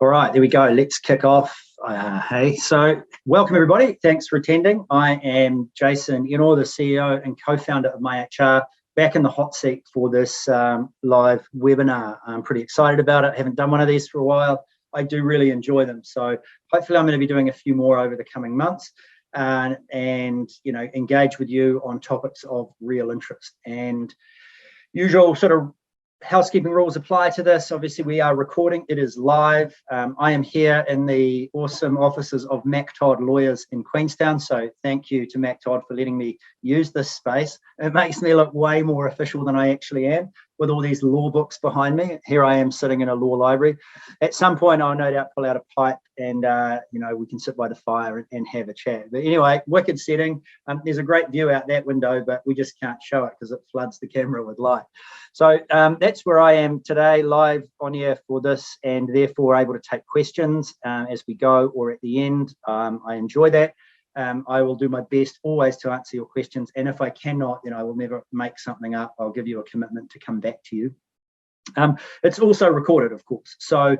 right, there we go. Let's kick off. So welcome everybody. Thanks for attending. I am Jason Enor, the CEO and co-founder of MyHR, back in the hot seat for this live webinar. I'm pretty excited about it. I haven't done one of these for a while. I do really enjoy them. So hopefully I'm going to be doing a few more over the coming months and engage with you on topics of real interest. And usual sort of housekeeping rules apply to this. Obviously, we are recording. It is live. I am here in the awesome offices of Mac Todd Lawyers in Queenstown. So thank you to Mac Todd for letting me use this space. It makes me look way more official than I actually am, with all these law books behind me. Here I am sitting in a law library. At some point, I'll no doubt pull out a pipe and, we can sit by the fire and have a chat. But anyway, wicked setting. There's a great view out that window, but we just can't show it because it floods the camera with light. So that's where I am today, live on air for this, and therefore able to take questions as we go or at the end. I enjoy that. I will do my best always to answer your questions, and if I cannot, I will never make something up. I'll give you a commitment to come back to you. It's also recorded, of course, so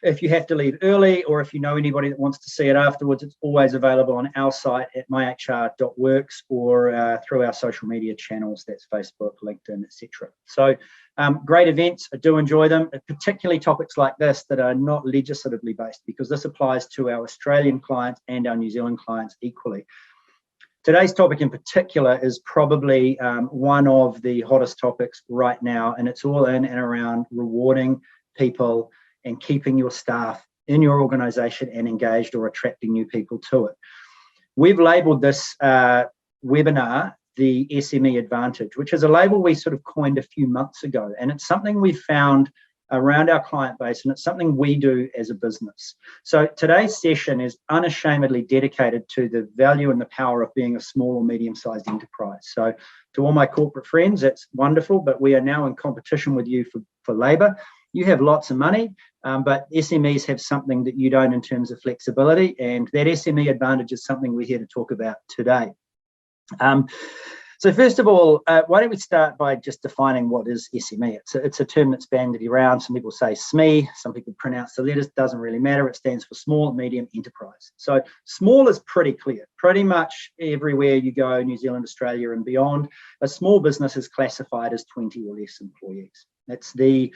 if you have to leave early or if you know anybody that wants to see it afterwards, it's always available on our site at myhr.works or through our social media channels. That's Facebook, LinkedIn, etc. So great events. I do enjoy them, particularly topics like this that are not legislatively based, because this applies to our Australian clients and our New Zealand clients equally. Today's topic in particular is probably one of the hottest topics right now, and it's all in and around rewarding people and keeping your staff in your organisation and engaged, or attracting new people to it. We've labelled this webinar the SME Advantage, which is a label we sort of coined a few months ago, and it's something we found around our client base, and it's something we do as a business. So today's session is unashamedly dedicated to the value and the power of being a small or medium-sized enterprise. So to all my corporate friends, that's wonderful, but we are now in competition with you for labour. You have lots of money, but SMEs have something that you don't in terms of flexibility, and that SME Advantage is something we're here to talk about today. So first of all, why don't we start by just defining what is SME? It's a term that's bandied around. Some people say SME, some people pronounce the letters, doesn't really matter. It stands for small, medium enterprise. So small is pretty clear. Pretty much everywhere you go, New Zealand, Australia and beyond, a small business is classified as 20 or less employees. That's the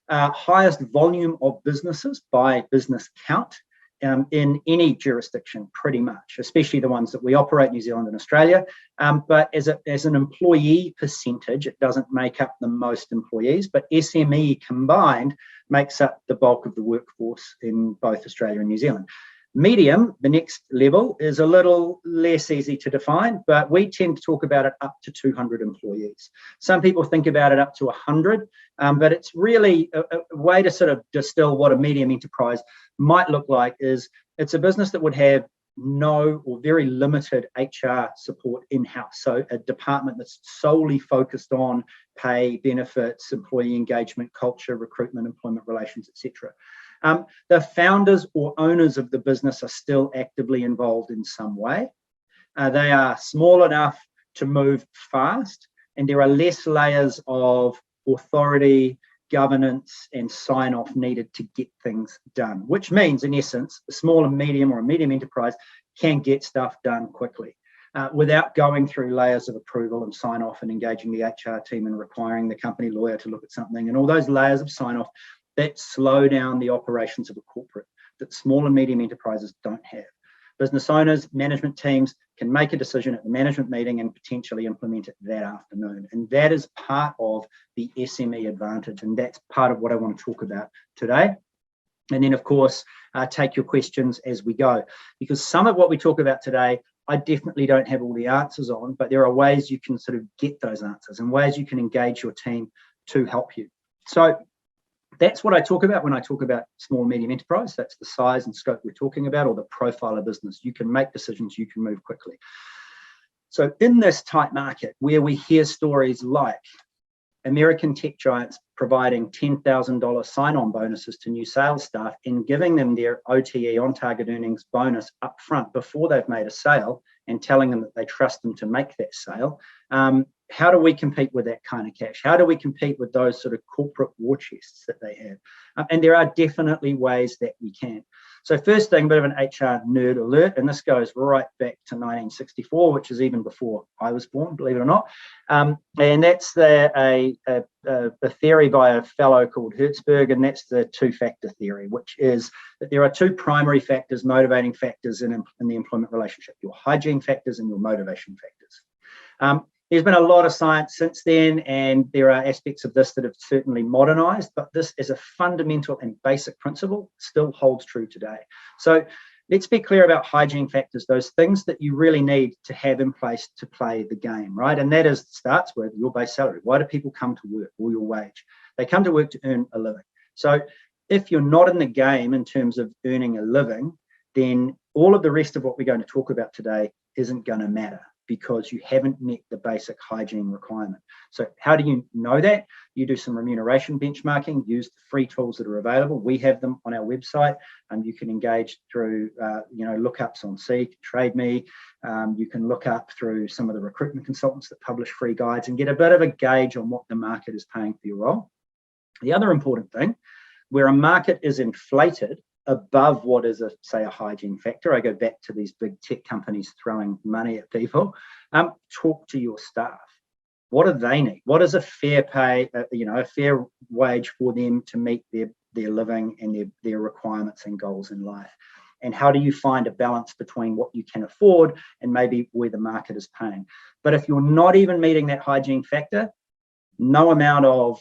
highest volume of businesses by business count in any jurisdiction, pretty much, especially the ones that we operate, New Zealand and Australia. But as an employee percentage, it doesn't make up the most employees, but SME combined makes up the bulk of the workforce in both Australia and New Zealand. Medium, the next level, is a little less easy to define, but we tend to talk about it up to 200 employees. Some people think about it up to 100, but it's really a way to sort of distill what a medium enterprise might look like. Is it's a business that would have no or very limited HR support in-house. So a department that's solely focused on pay, benefits, employee engagement, culture, recruitment, employment relations, etc. The founders or owners of the business are still actively involved in some way. They are small enough to move fast, and there are less layers of authority, governance, and sign-off needed to get things done, which means, in essence, a small and medium or a medium enterprise can get stuff done quickly without going through layers of approval and sign-off and engaging the HR team and requiring the company lawyer to look at something, and all those layers of sign-off that slow down the operations of a corporate that small and medium enterprises don't have. Business owners, management teams can make a decision at the management meeting and potentially implement it that afternoon. And that is part of the SME Advantage. And that's part of what I want to talk about today. And then, of course, take your questions as we go, because some of what we talk about today, I definitely don't have all the answers on, but there are ways you can sort of get those answers and ways you can engage your team to help you. So that's what I talk about when I talk about small and medium enterprise. That's the size and scope we're talking about, or the profile of business. You can make decisions, you can move quickly. So in this tight market where we hear stories like American tech giants providing $10,000 sign-on bonuses to new sales staff and giving them their OTE, on-target earnings bonus up front before they've made a sale, and telling them that they trust them to make that sale, how do we compete with that kind of cash? How do we compete with those sort of corporate war chests that they have? And there are definitely ways that we can. So first thing, a bit of an HR nerd alert, and this goes right back to 1964, which is even before I was born, believe it or not. And that's a theory by a fellow called Hertzberg, and that's the two-factor theory, which is that there are two primary factors, motivating factors in the employment relationship, your hygiene factors and your motivation factors. There's been a lot of science since then, and there are aspects of this that have certainly modernized, but this as a fundamental and basic principle still holds true today. So let's be clear about hygiene factors, those things that you really need to have in place to play the game, right? And that starts with your base salary. Why do people come to work, or your wage? They come to work to earn a living. So if you're not in the game in terms of earning a living, then all of the rest of what we're going to talk about today isn't going to matter, because you haven't met the basic hygiene requirement. So how do you know that? You do some remuneration benchmarking, use the free tools that are available. We have them on our website, and you can engage through lookups on Seek, TradeMe. You can look up through some of the recruitment consultants that publish free guides and get a bit of a gauge on what the market is paying for your role. The other important thing, where a market is inflated above what is say a hygiene factor, I go back to these big tech companies throwing money at people. Talk to your staff. What do they need? What is a fair pay, a fair wage for them to meet their living and their requirements and goals in life? And how do you find a balance between what you can afford and maybe where the market is paying? But if you're not even meeting that hygiene factor, no amount of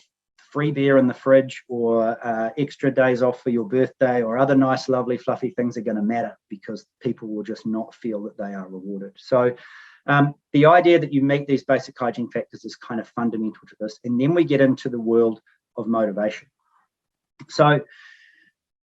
free beer in the fridge or extra days off for your birthday or other nice, lovely, fluffy things are going to matter, because people will just not feel that they are rewarded. So the idea that you meet these basic hygiene factors is kind of fundamental to this. And then we get into the world of motivation. So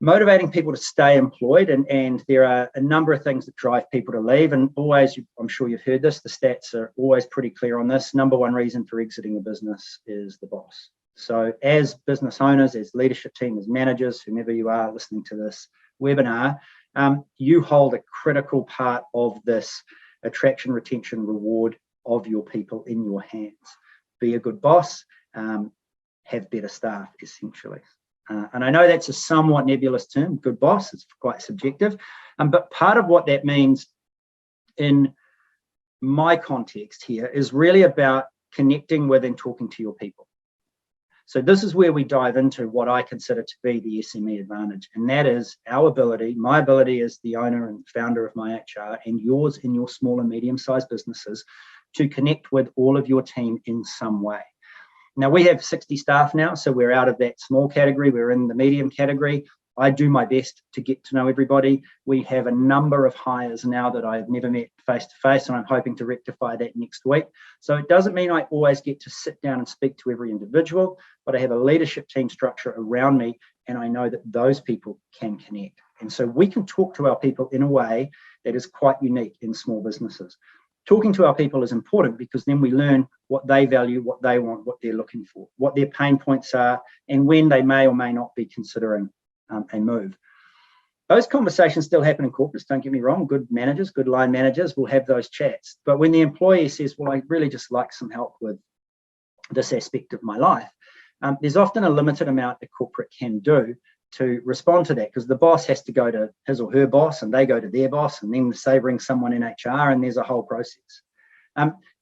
motivating people to stay employed, and there are a number of things that drive people to leave. And always, I'm sure you've heard this, the stats are always pretty clear on this. Number one reason for exiting a business is the boss. So as business owners, as leadership team, as managers, whomever you are listening to this webinar, you hold a critical part of this attraction, retention, reward of your people in your hands. Be a good boss, have better staff, essentially. And I know that's a somewhat nebulous term, good boss, it's quite subjective. But part of what that means in my context here is really about connecting with and talking to your people. So this is where we dive into what I consider to be the SME advantage, and that is our ability, my ability as the owner and founder of MyHR, and yours in your small and medium-sized businesses, to connect with all of your team in some way. Now, we have 60 staff now, so we're out of that small category, we're in the medium category. I do my best to get to know everybody. We have a number of hires now that I've never met face-to-face, and I'm hoping to rectify that next week. So it doesn't mean I always get to sit down and speak to every individual, but I have a leadership team structure around me, and I know that those people can connect. And so we can talk to our people in a way that is quite unique in small businesses. Talking to our people is important, because then we learn what they value, what they want, what they're looking for, what their pain points are, and when they may or may not be considering a move. Those conversations still happen in corporates, don't get me wrong. Good managers, good line managers will have those chats. But when the employee says, well, I really just like some help with this aspect of my life, there's often a limited amount that corporate can do to respond to that, because the boss has to go to his or her boss, and they go to their boss, and then they bring someone in HR, and there's a whole process.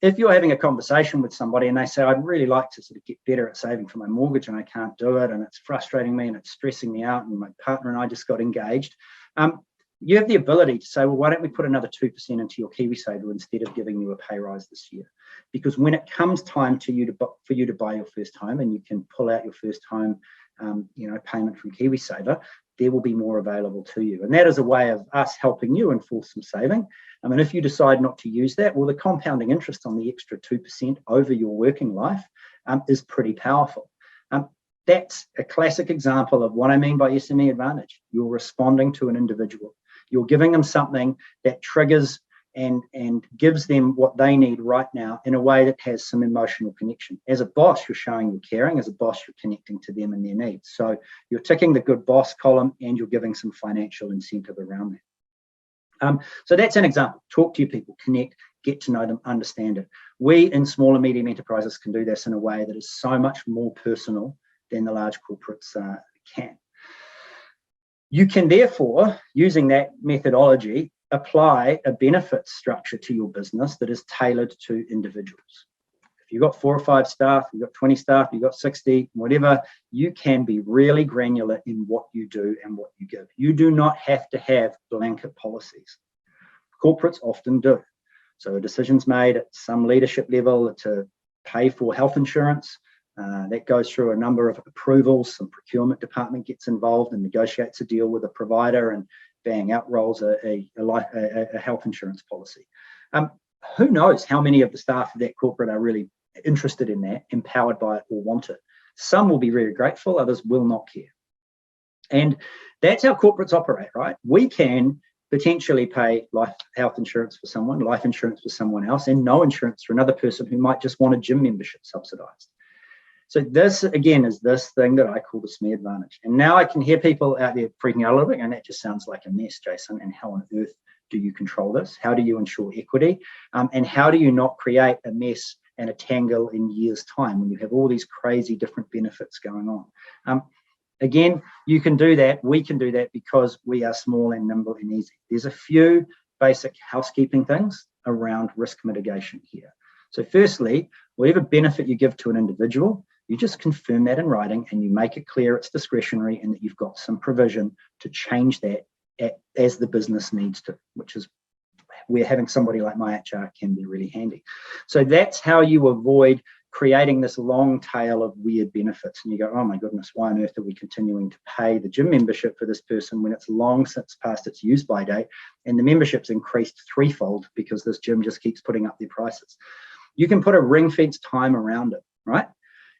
If you're having a conversation with somebody and they say, I'd really like to sort of get better at saving for my mortgage and I can't do it, and it's frustrating me and it's stressing me out, and my partner and I just got engaged, you have the ability to say, well, why don't we put another 2% into your KiwiSaver instead of giving you a pay rise this year? Because when it comes time for you to buy your first home, and you can pull out your first home payment from KiwiSaver, there will be more available to you. And that is a way of us helping you enforce some saving. And if you decide not to use that, well, the compounding interest on the extra 2% over your working life is pretty powerful. That's a classic example of what I mean by SME advantage. You're responding to an individual. You're giving them something that triggers and gives them what they need right now in a way that has some emotional connection. As a boss, you're showing you're caring. As a boss, you're connecting to them and their needs. So you're ticking the good boss column, and you're giving some financial incentive around that. So that's an example. Talk to your people, connect, get to know them, understand it. We in small and medium enterprises can do this in a way that is so much more personal than the large corporates can. You can therefore, using that methodology, apply a benefit structure to your business that is tailored to individuals. If you've got 4 or 5 staff, you've got 20 staff, you've got 60, whatever, you can be really granular in what you do and what you give. You do not have to have blanket policies. Corporates often do. So a decision's made at some leadership level to pay for health insurance. That goes through a number of approvals. Some procurement department gets involved and negotiates a deal with a provider, and bang, out rolls a health insurance policy. Who knows how many of the staff of that corporate are really interested in that, empowered by it, or want it. Some will be very grateful, others will not care. And that's how corporates operate, right? We can potentially pay health insurance for someone, life insurance for someone else, and no insurance for another person who might just want a gym membership subsidized. So this, again, is this thing that I call the SME Advantage. And now I can hear people out there freaking out a little bit, and that just sounds like a mess, Jason. And how on earth do you control this? How do you ensure equity? And how do you not create a mess and a tangle in years' time when you have all these crazy different benefits going on? Again, you can do that. We can do that because we are small and nimble and easy. There's a few basic housekeeping things around risk mitigation here. So firstly, whatever benefit you give to an individual, you just confirm that in writing and you make it clear it's discretionary and that you've got some provision to change that as the business needs to, which is where having somebody like MyHR can be really handy. So that's how you avoid creating this long tail of weird benefits. And you go, oh my goodness, why on earth are we continuing to pay the gym membership for this person when it's long since past its use by date and the membership's increased 3-fold because this gym just keeps putting up their prices? You can put a ring-fence time around it, right?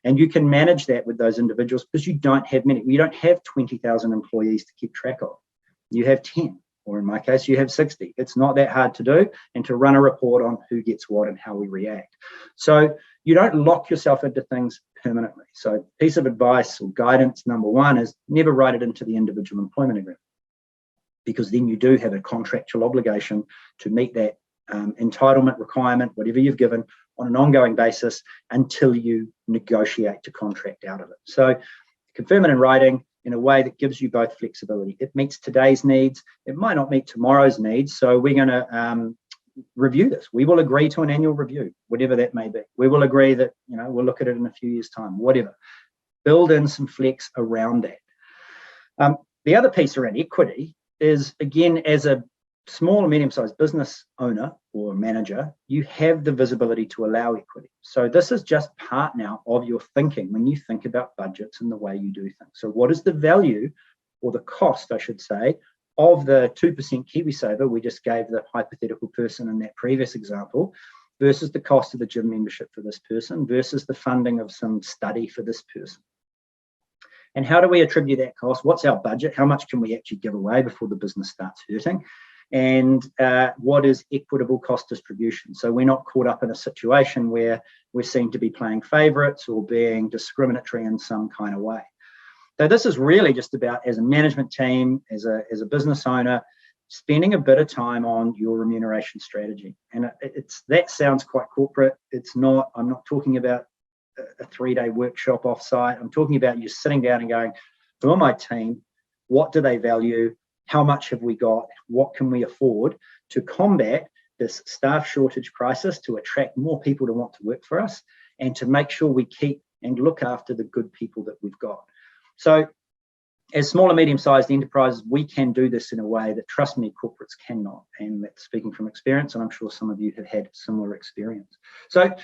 And you can manage that with those individuals because you don't have many. You don't have 20,000 employees to keep track of. You have 10, or in my case, you have 60. It's not that hard to do and to run a report on who gets what and how we react. So you don't lock yourself into things permanently. So piece of advice or guidance number 1 is never write it into the individual employment agreement, because then you do have a contractual obligation to meet that entitlement requirement, whatever you've given, on an ongoing basis until you negotiate to contract out of it. So confirm it in writing in a way that gives you both flexibility. It meets today's needs. It might not meet tomorrow's needs. So we're going to review this. We will agree to an annual review, whatever that may be. We will agree that, we'll look at it in a few years' time, whatever. Build in some flex around that. The other piece around equity is, again, as a small and medium-sized business owner or manager, you have the visibility to allow equity. So this is just part now of your thinking when you think about budgets and the way you do things. So what is the value, or the cost, I should say, of the 2% KiwiSaver we just gave the hypothetical person in that previous example, versus the cost of the gym membership for this person, versus the funding of some study for this person? And how do we attribute that cost? What's our budget? How much can we actually give away before the business starts hurting? And what is equitable cost distribution? So we're not caught up in a situation where we're seen to be playing favourites or being discriminatory in some kind of way. So this is really just about, as a management team, as a business owner, spending a bit of time on your remuneration strategy. And that sounds quite corporate. It's not. I'm not talking about a 3-day workshop offsite. I'm talking about you sitting down and going, who are my team? What do they value? How much have we got? What can we afford to combat this staff shortage crisis, to attract more people to want to work for us, and to make sure we keep and look after the good people that we've got? So as small and medium-sized enterprises, we can do this in a way that, trust me, corporates cannot. And that's speaking from experience, and I'm sure some of you have had similar experience. So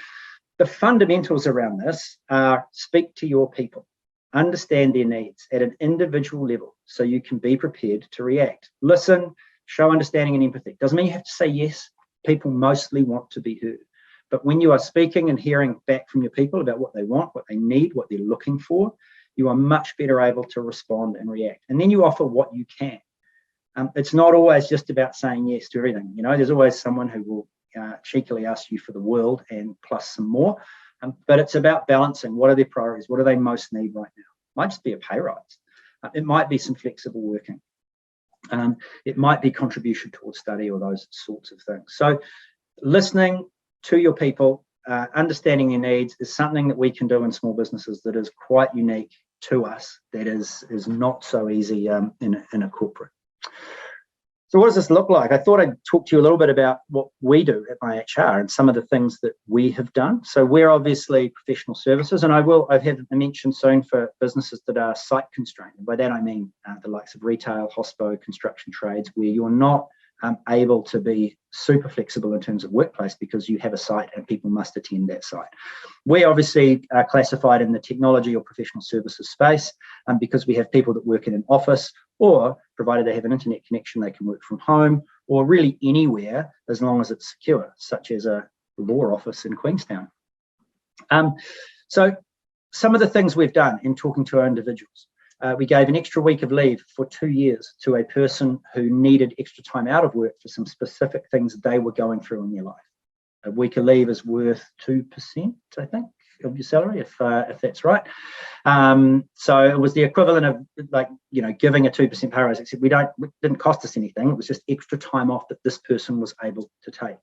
the fundamentals around this are: speak to your people. Understand their needs at an individual level so you can be prepared to react. Listen, show understanding and empathy. Doesn't mean you have to say yes. People mostly want to be heard. But when you are speaking and hearing back from your people about what they want, what they need, what they're looking for, you are much better able to respond and react. And then you offer what you can. It's not always just about saying yes to everything. There's always someone who will cheekily ask you for the world and plus some more. But it's about balancing. What are their priorities? What do they most need right now? It might just be a pay rise. It might be some flexible working. It might be contribution towards study or those sorts of things. So listening to your people, understanding their needs is something that we can do in small businesses that is quite unique to us, that is not so easy in a corporate. So what does this look like? I thought I'd talk to you a little bit about what we do at MyHR and some of the things that we have done. So we're obviously professional services, and I've had a mention soon for businesses that are site constrained. And by that I mean the likes of retail, hospo, construction trades, where you're not able to be super flexible in terms of workplace because you have a site and people must attend that site. We obviously are classified in the technology or professional services space because we have people that work in an office, or provided they have an internet connection, they can work from home or really anywhere as long as it's secure, such as a law office in Queenstown. So some of the things we've done in talking to our individuals. We gave an extra week of leave for 2 years to a person who needed extra time out of work for some specific things they were going through in their life. A week of leave is worth 2%, I think, of your salary, if that's right. So it was the equivalent of giving a 2% pay rise, except it didn't cost us anything. It was just extra time off that this person was able to take.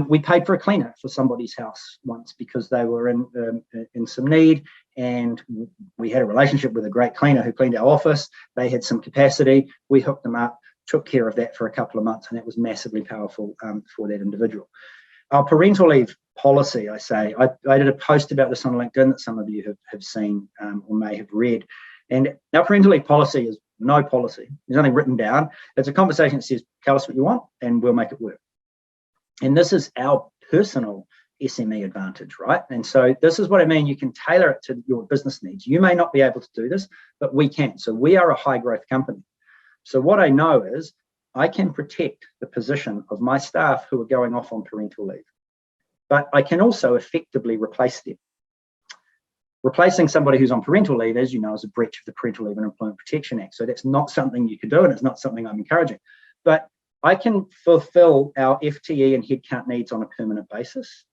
We paid for a cleaner for somebody's house once because they were in some need, and we had a relationship with a great cleaner who cleaned our office. They had some capacity. We hooked them up, took care of that for a couple of months, and that was massively powerful for that individual. Our parental leave policy, I did a post about this on LinkedIn that some of you have seen or may have read. And our parental leave policy is no policy. There's nothing written down. It's a conversation that says, tell us what you want and we'll make it work. And this is our personal SME advantage, right? And so this is what I mean. You can tailor it to your business needs. You may not be able to do this, but we can. So we are a high growth company. So what I know is I can protect the position of my staff who are going off on parental leave, but I can also effectively replace them. Replacing somebody who's on parental leave, as you know, is a breach of the Parental Leave and Employment Protection Act. So that's not something you can do, and it's not something I'm encouraging. But I can fulfill our FTE and headcount needs on a permanent basis,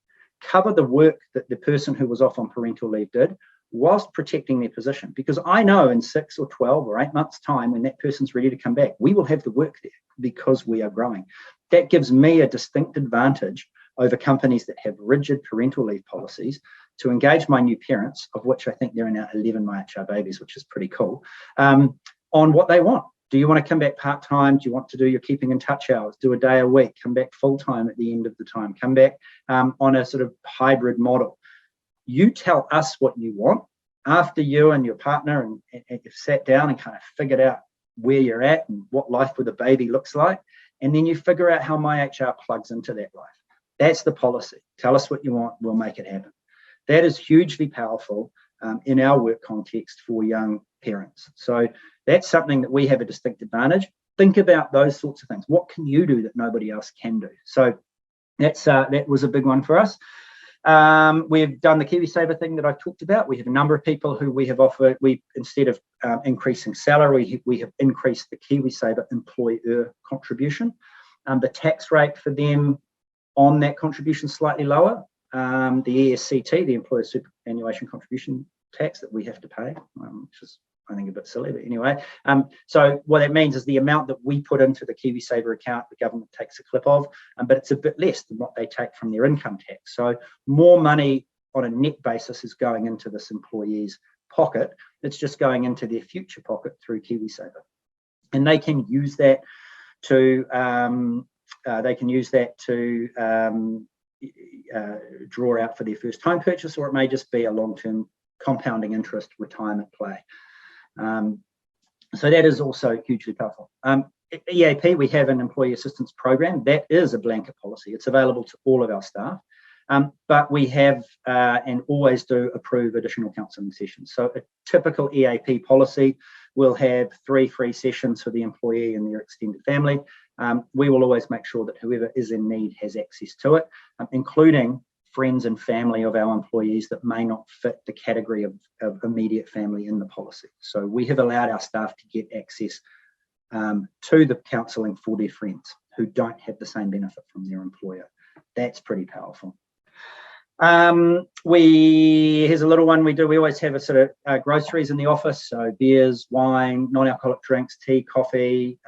cover the work that the person who was off on parental leave did, whilst protecting their position. Because I know in 6 or 12 or 8 months' time, when that person's ready to come back, we will have the work there because we are growing. That gives me a distinct advantage over companies that have rigid parental leave policies to engage my new parents, of which I think there are now 11 MyHR babies, which is pretty cool, on what they want. Do you want to come back part-time? Do you want to do your keeping in touch hours? Do a day a week, come back full-time at the end of the time, come back on a sort of hybrid model. You tell us what you want after you and your partner and you've sat down and kind of figured out where you're at and what life with a baby looks like. And then you figure out how MyHR plugs into that life. That's the policy. Tell us what you want, we'll make it happen. That is hugely powerful in our work context for young parents. So that's something that we have a distinct advantage. Think about those sorts of things. What can you do that nobody else can do? So that was a big one for us. We've done the KiwiSaver thing that I've talked about. We have a number of people who we have offered, instead of increasing salary, we have increased the KiwiSaver employer contribution. The tax rate for them on that contribution is slightly lower. The ESCT, the employer superannuation contribution tax that we have to pay, which is, I think, a bit silly, but anyway. So what that means is the amount that we put into the KiwiSaver account, the government takes a clip of, but it's a bit less than what they take from their income tax. So more money on a net basis is going into this employee's pocket. It's just going into their future pocket through KiwiSaver. And they can use that to draw out for their first home purchase, or it may just be a long-term compounding interest retirement play. So that is also hugely powerful. EAP, we have an employee assistance program. That is a blanket policy. It's available to all of our staff, but we have and always do approve additional counselling sessions. So a typical EAP policy will have 3 free sessions for the employee and their extended family. We will always make sure that whoever is in need has access to it, including friends and family of our employees that may not fit the category of immediate family in the policy. So we have allowed our staff to get access to the counselling for their friends who don't have the same benefit from their employer. That's pretty powerful. Here's a little one we do. We always have a sort of groceries in the office. So beers, wine, non-alcoholic drinks, tea, coffee,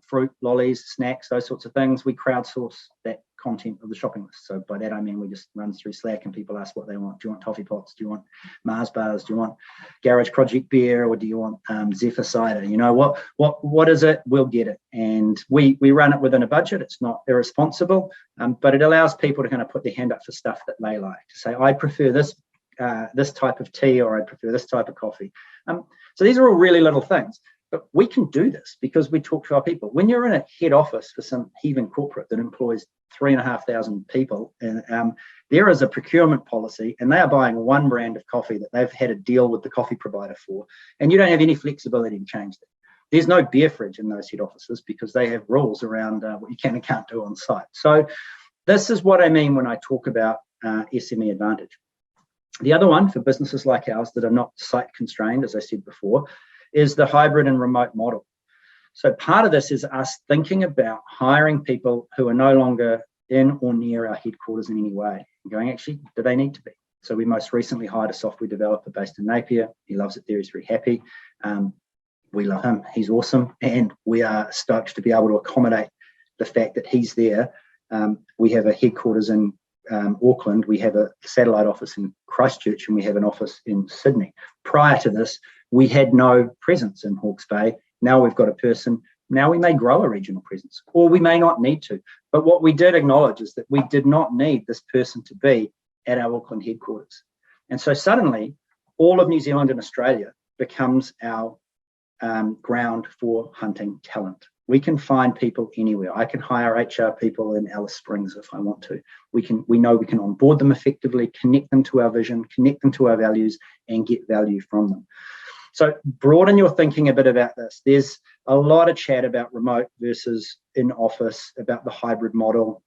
fruit, lollies, snacks, those sorts of things. We crowdsource that content of the shopping list. So by that I mean we just run through Slack and people ask what they want. Do you want toffee pots? Do you want Mars bars? Do you want Garage Project beer, or do you want Zephyr cider? You know, what is it? We'll get it, and we run it within a budget. It's not irresponsible, but it allows people to kind of put their hand up for stuff that they like, to say I prefer this type of tea, or I prefer this type of coffee. So these are all really little things. But we can do this because we talk to our people. When you're in a head office for some heaving corporate that employs 3,500 people, and there is a procurement policy, and they are buying one brand of coffee that they've had a deal with the coffee provider for, and you don't have any flexibility to change that. There's no beer fridge in those head offices because they have rules around what you can and can't do on site. So this is what I mean when I talk about SME Advantage. The other one for businesses like ours that are not site constrained, as I said before, is the hybrid and remote model. So part of this is us thinking about hiring people who are no longer in or near our headquarters in any way, and going, actually, do they need to be? So we most recently hired a software developer based in Napier. He loves it there, he's very happy. We love him, he's awesome, and we are stoked to be able to accommodate the fact that he's there. We have a headquarters in Auckland, we have a satellite office in Christchurch, and we have an office in Sydney. Prior to this, we had no presence in Hawke's Bay. Now we've got a person. Now we may grow a regional presence, or we may not need to. But what we did acknowledge is that we did not need this person to be at our Auckland headquarters. And so suddenly, all of New Zealand and Australia becomes our ground for hunting talent. We can find people anywhere. I can hire HR people in Alice Springs if I want to. We know we can onboard them effectively, connect them to our vision, connect them to our values, and get value from them. So broaden your thinking a bit about this. There's a lot of chat about remote versus in office, about the hybrid model.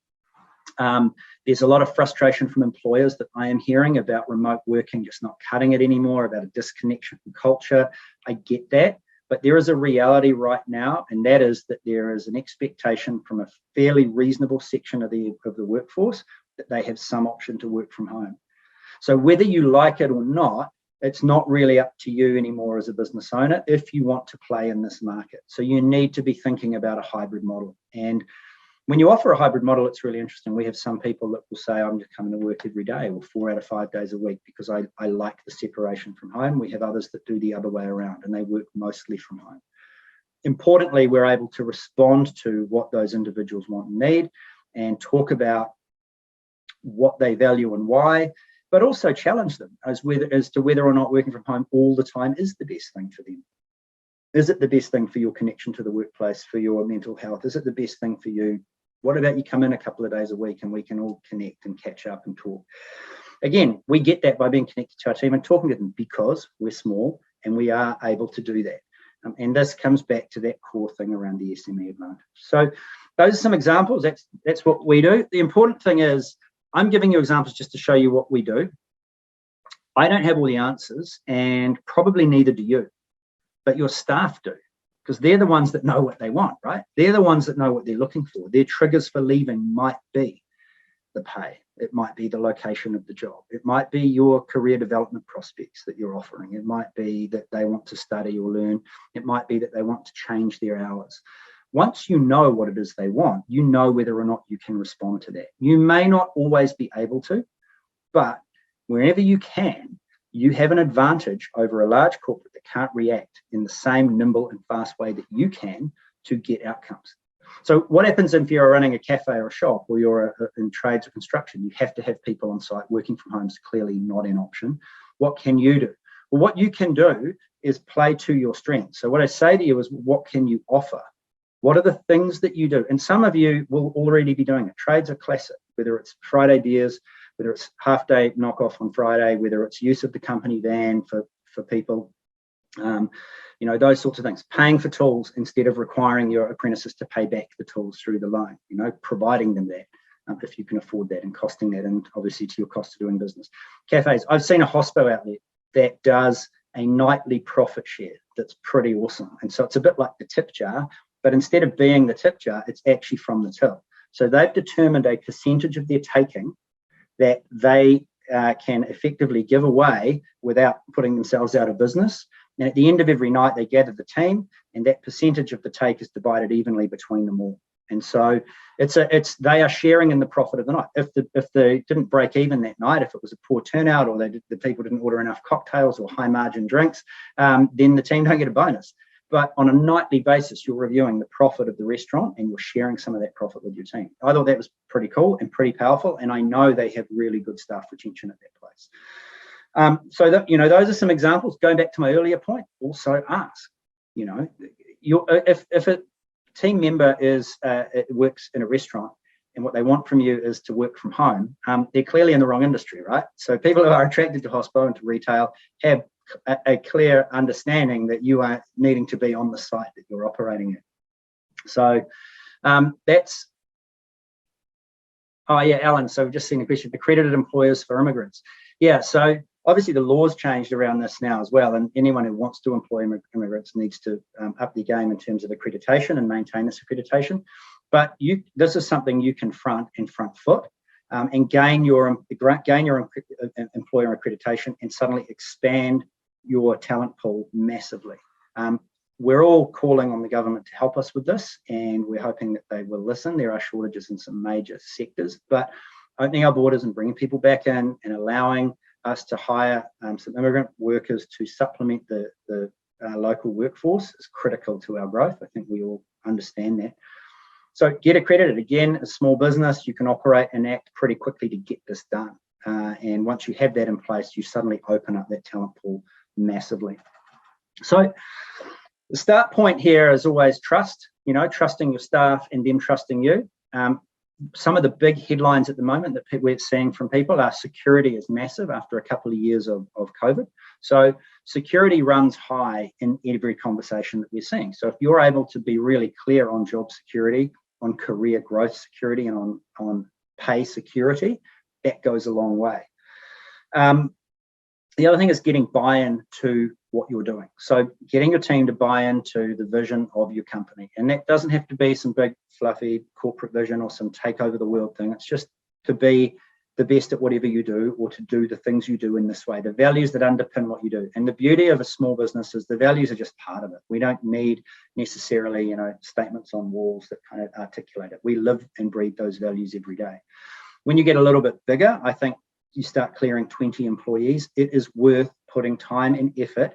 There's a lot of frustration from employers that I am hearing about remote working just not cutting it anymore, about a disconnection from culture. I get that, but there is a reality right now, and that is that there is an expectation from a fairly reasonable section of the workforce that they have some option to work from home. So whether you like it or not, it's not really up to you anymore as a business owner if you want to play in this market. So you need to be thinking about a hybrid model. And when you offer a hybrid model, it's really interesting. We have some people that will say, I'm just coming to work every day, or 4 out of 5 days a week, because I like the separation from home. We have others that do the other way around, and they work mostly from home. Importantly, we're able to respond to what those individuals want and need, and talk about what they value and why, but also challenge them as to whether or not working from home all the time is the best thing for them. Is it the best thing for your connection to the workplace, for your mental health? Is it the best thing for you? What about you come in a couple of days a week and we can all connect and catch up and talk? Again, we get that by being connected to our team and talking to them, because we're small and we are able to do that. And this comes back to that core thing around the SME Advantage. So those are some examples. That's what we do. The important thing is, I'm giving you examples just to show you what we do. I don't have all the answers, and probably neither do you, but your staff do, because they're the ones that know what they want, right? They're the ones that know what they're looking for. Their triggers for leaving might be the pay. It might be the location of the job. It might be your career development prospects that you're offering. It might be that they want to study or learn. It might be that they want to change their hours. Once you know what it is they want, you know whether or not you can respond to that. You may not always be able to, but wherever you can, you have an advantage over a large corporate that can't react in the same nimble and fast way that you can to get outcomes. So what happens if you're running a cafe or a shop, or you're in trades or construction? You have to have people on site. Working from home is clearly not an option. What can you do? Well, what you can do is play to your strengths. So what I say to you is, what can you offer? What are the things that you do? And some of you will already be doing it. Trades are classic, whether it's Friday beers, whether it's half-day knockoff on Friday, whether it's use of the company van for people, you know, those sorts of things. Paying for tools instead of requiring your apprentices to pay back the tools through the loan, you know, providing them that if you can afford that, and costing that, and obviously to your cost of doing business. Cafes, I've seen a hospo outlet that does a nightly profit share that's pretty awesome. And so it's a bit like the tip jar, but instead of being the tip jar, it's actually from the till. So they've determined a percentage of their taking that they can effectively give away without putting themselves out of business. And at the end of every night, they gather the team, and that percentage of the take is divided evenly between them all. And so they are sharing in the profit of the night. If they didn't break even that night, if it was a poor turnout, or the people didn't order enough cocktails or high margin drinks, then the team don't get a bonus. But on a nightly basis, you're reviewing the profit of the restaurant and you're sharing some of that profit with your team. I thought that was pretty cool and pretty powerful, and I know they have really good staff retention at that place. So that, those are some examples. Going back to my earlier point, also ask. If a team member works in a restaurant and what they want from you is to work from home, they're clearly in the wrong industry, right? So people who are attracted to hospo and to retail have a clear understanding that you are needing to be on the site that you're operating at. So that's, oh yeah, Alan, so we've just seen a question, accredited employers for immigrants. Yeah, so obviously the laws changed around this now as well, and anyone who wants to employ immigrants needs to up their game in terms of accreditation and maintain this accreditation. But this is something you can front foot and gain your employer accreditation and suddenly expand your talent pool massively. We're all calling on the government to help us with this, and we're hoping that they will listen. There are shortages in some major sectors, but opening our borders and bringing people back in and allowing us to hire some immigrant workers to supplement the local workforce is critical to our growth. I think we all understand that. So get accredited. Again, a small business, you can operate and act pretty quickly to get this done. And once you have that in place, you suddenly open up that talent pool massively. So the start point here is always trust, trusting your staff and them trusting you. Some of the big headlines at the moment that we're seeing from people are security is massive after a couple of years of COVID. So security runs high in every conversation that we're seeing. So if you're able to be really clear on job security, on career growth security, and on pay security, that goes a long way. The other thing is getting buy-in to what you're doing. So getting your team to buy into the vision of your company. And that doesn't have to be some big fluffy corporate vision or some take over the world thing. It's just to be the best at whatever you do, or to do the things you do in this way, the values that underpin what you do. And the beauty of a small business is the values are just part of it. We don't need necessarily, statements on walls that kind of articulate it. We live and breathe those values every day. When you get a little bit bigger, I think you start clearing 20 employees, it is worth putting time and effort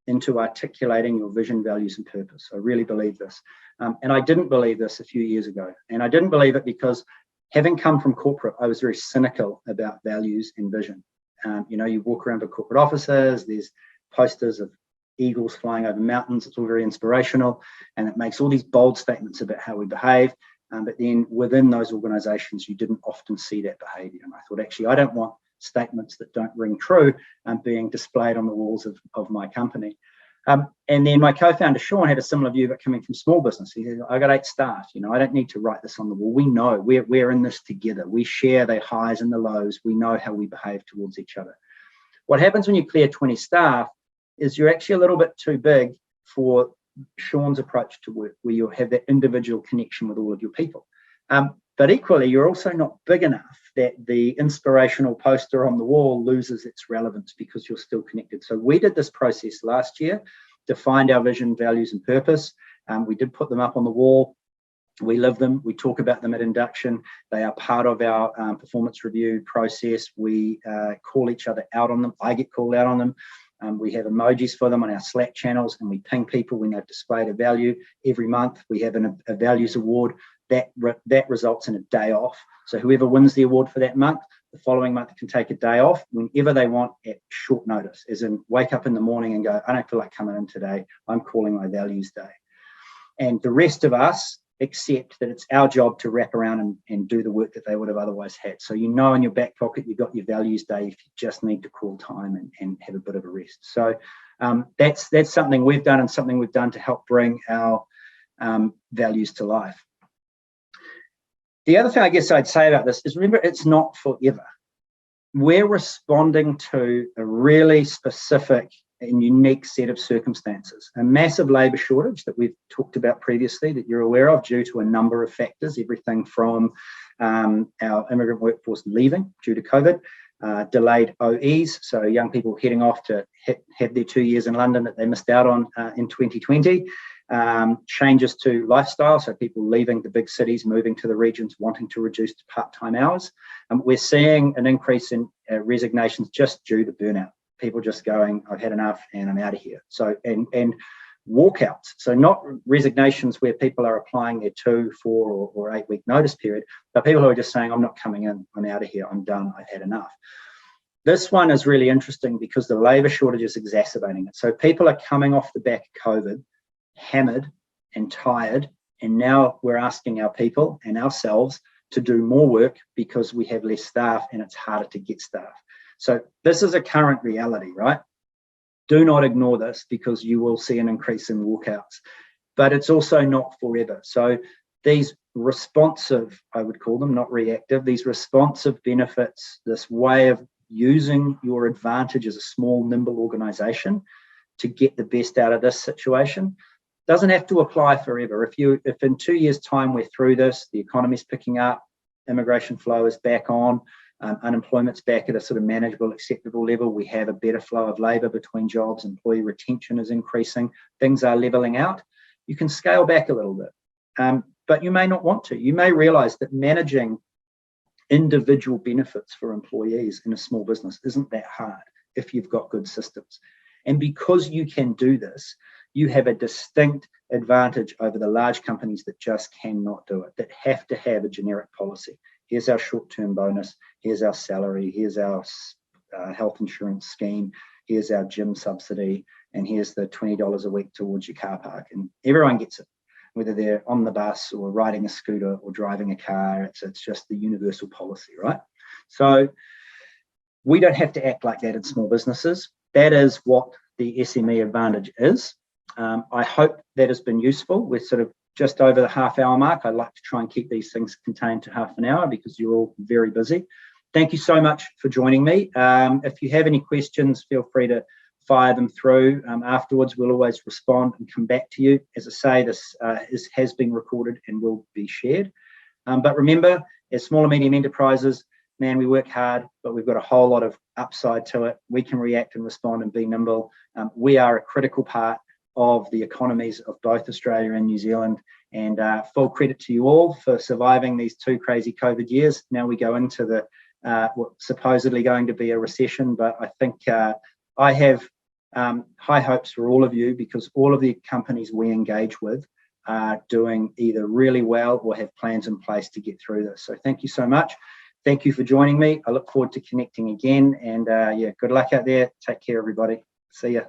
into articulating your vision, values, and purpose. I really believe this. And I didn't believe this a few years ago. And I didn't believe it because having come from corporate, I was very cynical about values and vision. You walk around to corporate offices, there's posters of eagles flying over mountains. It's all very inspirational, and it makes all these bold statements about how we behave. But then within those organizations, you didn't often see that behavior. And I thought, actually, I don't want statements that don't ring true being displayed on the walls of my company. And then my co-founder, Sean, had a similar view, but coming from small business. He said, I got 8 staff, I don't need to write this on the wall. We know we're in this together. We share the highs and the lows. We know how we behave towards each other. What happens when you clear 20 staff is you're actually a little bit too big for Sean's approach to work, where you'll have that individual connection with all of your people. But equally, you're also not big enough that the inspirational poster on the wall loses its relevance because you're still connected. So we did this process last year, defined our vision, values, and purpose. We did put them up on the wall. We live them. We talk about them at induction. They are part of our performance review process. We call each other out on them. I get called out on them. We have emojis for them on our Slack channels, and we ping people when they've displayed a value. Every month we have a values award that results in a day off. So whoever wins the award for that month, the following month can take a day off whenever they want at short notice, as in wake up in the morning and go, I don't feel like coming in today. I'm calling my values day. And the rest of us accept that it's our job to wrap around and do the work that they would have otherwise had. So in your back pocket, you've got your values day if you just need to call time and have a bit of a rest. So that's something we've done, and something we've done to help bring our values to life. The other thing I guess I'd say about this is, remember, it's not forever. We're responding to a really specific and unique set of circumstances. A massive labour shortage that we've talked about previously, that you're aware of, due to a number of factors, everything from our immigrant workforce leaving due to COVID, delayed OEs, so young people heading off to have their 2 years in London that they missed out on in 2020, changes to lifestyle, so people leaving the big cities, moving to the regions, wanting to reduce part-time hours. We're seeing an increase in resignations just due to burnout. People just going, I've had enough and I'm out of here. So, and walkouts. So not resignations where people are applying their 2, 4 or 8 week notice period, but people who are just saying, I'm not coming in, I'm out of here, I'm done, I've had enough. This one is really interesting because the labour shortage is exacerbating it. So people are coming off the back of COVID, hammered and tired, and now we're asking our people and ourselves to do more work because we have less staff and it's harder to get staff. So this is a current reality, right? Do not ignore this because you will see an increase in walkouts, but it's also not forever. So these responsive, I would call them, not reactive, these responsive benefits, this way of using your advantage as a small, nimble organization to get the best out of this situation, doesn't have to apply forever. If in 2 years' time we're through this, the economy's picking up, immigration flow is back on, unemployment's back at a sort of manageable, acceptable level, we have a better flow of labour between jobs, employee retention is increasing, things are levelling out, you can scale back a little bit. But you may not want to. You may realise that managing individual benefits for employees in a small business isn't that hard if you've got good systems. And because you can do this, you have a distinct advantage over the large companies that just cannot do it, that have to have a generic policy. Here's our short-term bonus, here's our salary, here's our health insurance scheme, here's our gym subsidy, and here's the $20 a week towards your car park. And everyone gets it, whether they're on the bus or riding a scooter or driving a car, it's just the universal policy, right? So we don't have to act like that in small businesses. That is what the SME Advantage is. I hope that has been useful. We're sort of just over the half-hour mark. I like to try and keep these things contained to half an hour because you're all very busy. Thank you so much for joining me. If you have any questions, feel free to fire them through. Afterwards, we'll always respond and come back to you. As I say, this has been recorded and will be shared. But remember, as small and medium enterprises, man, we work hard, but we've got a whole lot of upside to it. We can react and respond and be nimble. We are a critical part of the economies of both Australia and New Zealand. And full credit to you all for surviving these 2 crazy COVID years. Now we go into the what's supposedly going to be a recession, but I think I have high hopes for all of you because all of the companies we engage with are doing either really well or have plans in place to get through this. So thank you so much. Thank you for joining me. I look forward to connecting again, and yeah, good luck out there. Take care, everybody. See ya.